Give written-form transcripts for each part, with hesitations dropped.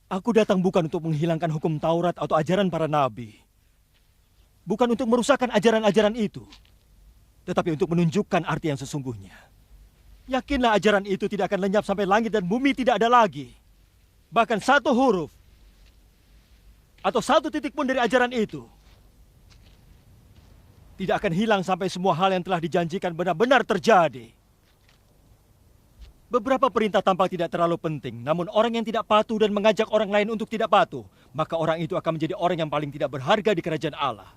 Aku datang bukan untuk menghilangkan hukum Taurat atau ajaran para nabi. Bukan untuk merusakkan ajaran-ajaran itu. Tetapi untuk menunjukkan arti yang sesungguhnya. Yakinlah ajaran itu tidak akan lenyap sampai langit dan bumi tidak ada lagi. Bahkan satu huruf atau satu titik pun dari ajaran itu tidak akan hilang sampai semua hal yang telah dijanjikan benar-benar terjadi. Beberapa perintah tampak tidak terlalu penting, namun orang yang tidak patuh dan mengajak orang lain untuk tidak patuh, maka orang itu akan menjadi orang yang paling tidak berharga di kerajaan Allah.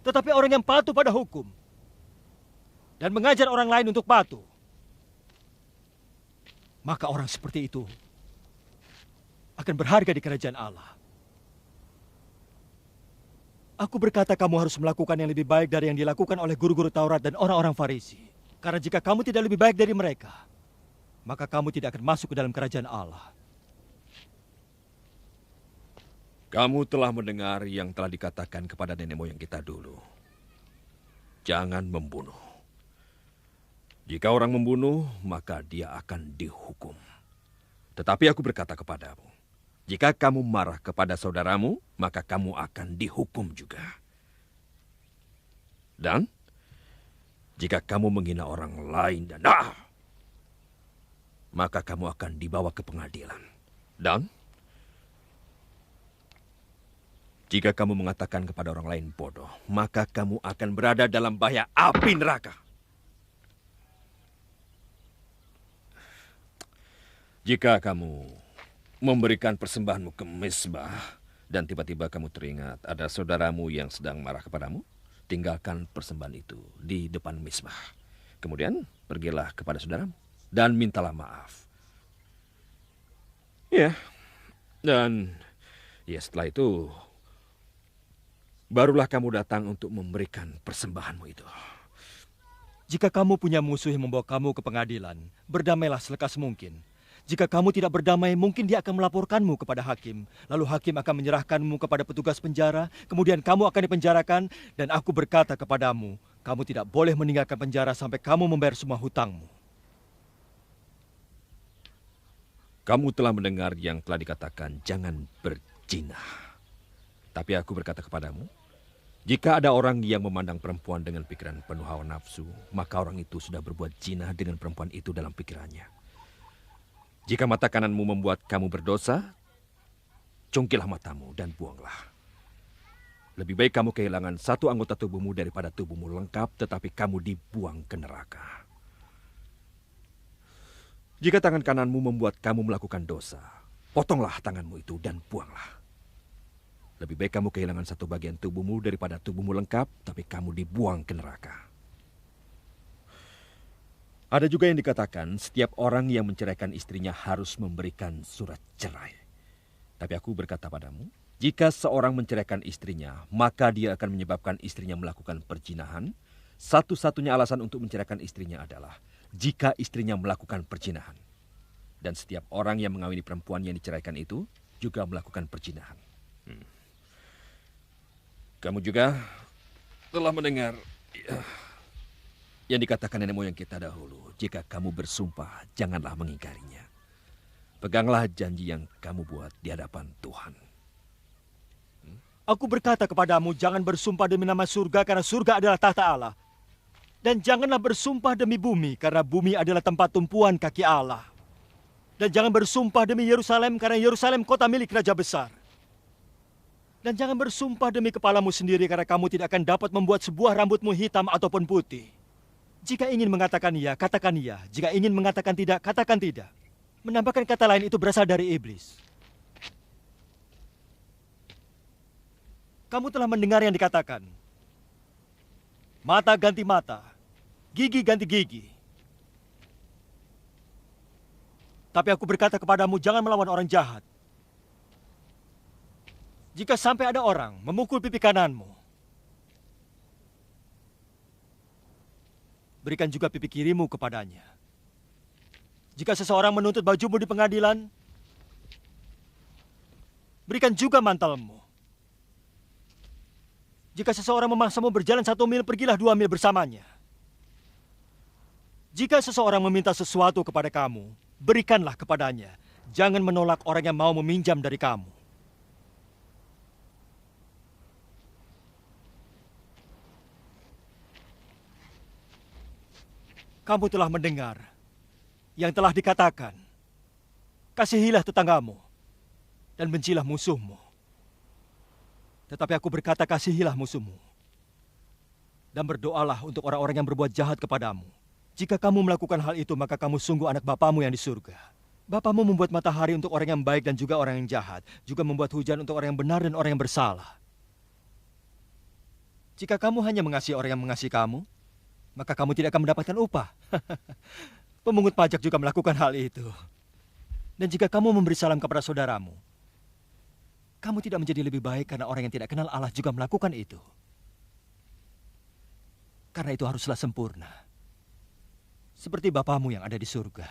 Tetapi orang yang patuh pada hukum dan mengajar orang lain untuk patuh, maka orang seperti itu akan berharga di kerajaan Allah. Aku berkata kamu harus melakukan yang lebih baik dari yang dilakukan oleh guru-guru Taurat dan orang-orang Farisi. Karena jika kamu tidak lebih baik dari mereka, maka kamu tidak akan masuk ke dalam kerajaan Allah. Kamu telah mendengar yang telah dikatakan kepada nenek moyang kita dulu. Jangan membunuh. Jika orang membunuh, maka dia akan dihukum. Tetapi aku berkata kepadamu, jika kamu marah kepada saudaramu, maka kamu akan dihukum juga. Dan jika kamu menghina orang lain dan maka kamu akan dibawa ke pengadilan. Dan jika kamu mengatakan kepada orang lain bodoh, maka kamu akan berada dalam bahaya api neraka. Jika kamu memberikan persembahanmu ke mezbah dan tiba-tiba kamu teringat ada saudaramu yang sedang marah kepadamu, tinggalkan persembahan itu di depan mezbah. Kemudian pergilah kepada saudaramu dan mintalah maaf. Ya, dan setelah itu barulah kamu datang untuk memberikan persembahanmu itu. Jika kamu punya musuh yang membawa kamu ke pengadilan, berdamailah selekas mungkin. Jika kamu tidak berdamai, mungkin dia akan melaporkanmu kepada hakim. Lalu hakim akan menyerahkanmu kepada petugas penjara, kemudian kamu akan dipenjarakan, dan aku berkata kepadamu, kamu tidak boleh meninggalkan penjara sampai kamu membayar semua hutangmu. Kamu telah mendengar yang telah dikatakan, jangan berzina. Tapi aku berkata kepadamu, jika ada orang yang memandang perempuan dengan pikiran penuh hawa nafsu, maka orang itu sudah berbuat zina dengan perempuan itu dalam pikirannya. Jika mata kananmu membuat kamu berdosa, cungkilah matamu dan buanglah. Lebih baik kamu kehilangan satu anggota tubuhmu daripada tubuhmu lengkap, tetapi kamu dibuang ke neraka. Jika tangan kananmu membuat kamu melakukan dosa, potonglah tanganmu itu dan buanglah. Lebih baik kamu kehilangan satu bagian tubuhmu daripada tubuhmu lengkap, tapi kamu dibuang ke neraka. Ada juga yang dikatakan setiap orang yang menceraikan istrinya harus memberikan surat cerai. Tapi aku berkata padamu, jika seorang menceraikan istrinya, maka dia akan menyebabkan istrinya melakukan perzinahan. Satu-satunya alasan untuk menceraikan istrinya adalah jika istrinya melakukan perzinahan. Dan setiap orang yang mengawini perempuan yang diceraikan itu juga melakukan perzinahan. Kamu juga telah mendengar yang dikatakan nenek moyang kita dahulu, jika kamu bersumpah, janganlah mengingkarinya. Peganglah janji yang kamu buat di hadapan Tuhan. Aku berkata kepadamu, jangan bersumpah demi nama surga, karena surga adalah tahta Allah. Dan janganlah bersumpah demi bumi, karena bumi adalah tempat tumpuan kaki Allah. Dan jangan bersumpah demi Yerusalem, karena Yerusalem kota milik Raja Besar. Dan jangan bersumpah demi kepalamu sendiri, karena kamu tidak akan dapat membuat sebuah rambutmu hitam ataupun putih. Jika ingin mengatakan iya, katakan iya. Jika ingin mengatakan tidak, katakan tidak. Menambahkan kata lain itu berasal dari iblis. Kamu telah mendengar yang dikatakan, mata ganti mata, gigi ganti gigi. Tapi aku berkata kepadamu, jangan melawan orang jahat. Jika sampai ada orang memukul pipi kananmu, berikan juga pipi kirimu kepadanya. Jika seseorang menuntut bajumu di pengadilan, berikan juga mantelmu. Jika seseorang memaksamu berjalan 1 mil, pergilah 2 mil bersamanya. Jika seseorang meminta sesuatu kepada kamu, berikanlah kepadanya. Jangan menolak orang yang mau meminjam dari kamu. Kamu telah mendengar yang telah dikatakan. Kasihilah tetanggamu dan bencilah musuhmu. Tetapi aku berkata, kasihilah musuhmu. Dan berdoalah untuk orang-orang yang berbuat jahat kepadamu. Jika kamu melakukan hal itu, maka kamu sungguh anak Bapamu yang di surga. Bapamu membuat matahari untuk orang yang baik dan juga orang yang jahat. Juga membuat hujan untuk orang yang benar dan orang yang bersalah. Jika kamu hanya mengasihi orang yang mengasihi kamu, maka kamu tidak akan mendapatkan upah. Pemungut pajak juga melakukan hal itu. Dan jika kamu memberi salam kepada saudaramu, kamu tidak menjadi lebih baik karena orang yang tidak kenal Allah juga melakukan itu. Karena itu haruslah sempurna. Seperti Bapamu yang ada di surga.